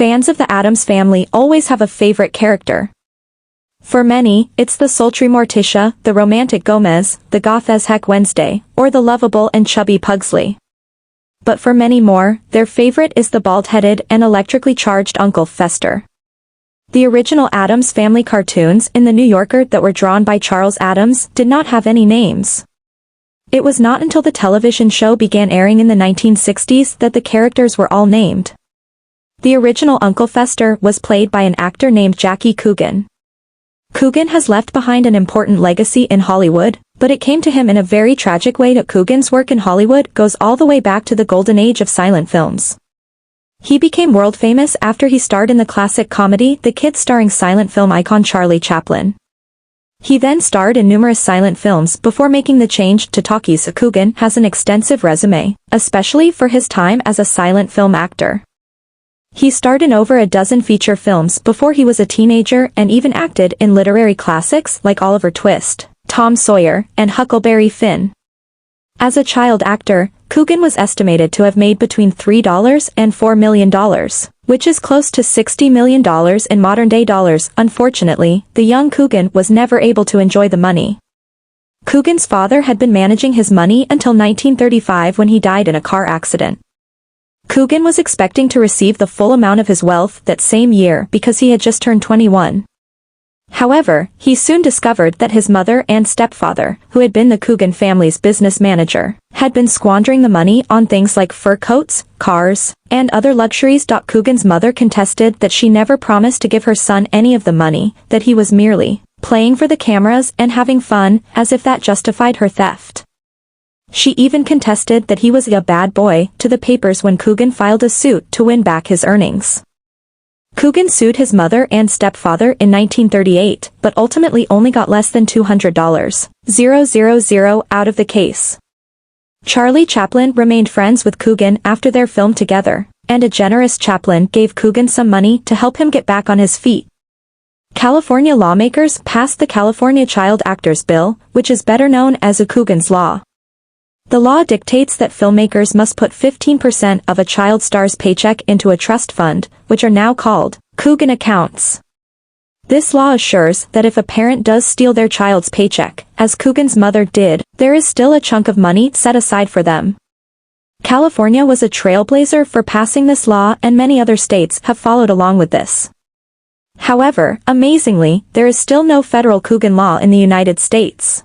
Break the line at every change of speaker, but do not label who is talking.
Fans of the Addams family always have a favorite character. For many, it's the sultry Morticia, the romantic Gomez, the goth as heck Wednesday, or the lovable and chubby Pugsley. But for many more, their favorite is the bald-headed and electrically charged Uncle Fester. The original Addams family cartoons in The New Yorker that were drawn by Charles Addams did not have any names. It was not until the television show began airing in the 1960s that the characters were all named. The original Uncle Fester was played by an actor named Jackie Coogan. Coogan has left behind an important legacy in Hollywood, but it came to him in a very tragic way. Coogan's work in Hollywood goes all the way back to the golden age of silent films. He became world famous after he starred in the classic comedy The Kid starring silent film icon Charlie Chaplin. He then starred in numerous silent films before making the change to talkies. Coogan has an extensive resume, especially for his time as a silent film actor. He starred in over a dozen feature films before he was a teenager and even acted in literary classics like Oliver Twist, Tom Sawyer, and Huckleberry Finn. As a child actor, Coogan was estimated to have made between $3 and $4 million, which is close to $60 million in modern-day dollars. Unfortunately, the young Coogan was never able to enjoy the money. Coogan's father had been managing his money until 1935 when he died in a car accident. Coogan was expecting to receive the full amount of his wealth that same year because he had just turned 21. However, he soon discovered that his mother and stepfather, who had been the Coogan family's business manager, had been squandering the money on things like fur coats, cars, and other luxuries. Coogan's mother contested that she never promised to give her son any of the money, that he was merely playing for the cameras and having fun, as if that justified her theft. She even contested that he was a bad boy to the papers when Coogan filed a suit to win back his earnings. Coogan sued his mother and stepfather in 1938, but ultimately only got less than $200,000 out of the case. Charlie Chaplin remained friends with Coogan after their film together, and a generous Chaplin gave Coogan some money to help him get back on his feet. California lawmakers passed the California Child Actors Bill, which is better known as Coogan's Law. The law dictates that filmmakers must put 15% of a child star's paycheck into a trust fund, which are now called Coogan accounts. This law assures that if a parent does steal their child's paycheck, as Coogan's mother did, there is still a chunk of money set aside for them. California was a trailblazer for passing this law, and many other states have followed along with this. However, amazingly, there is still no federal Coogan law in the United States.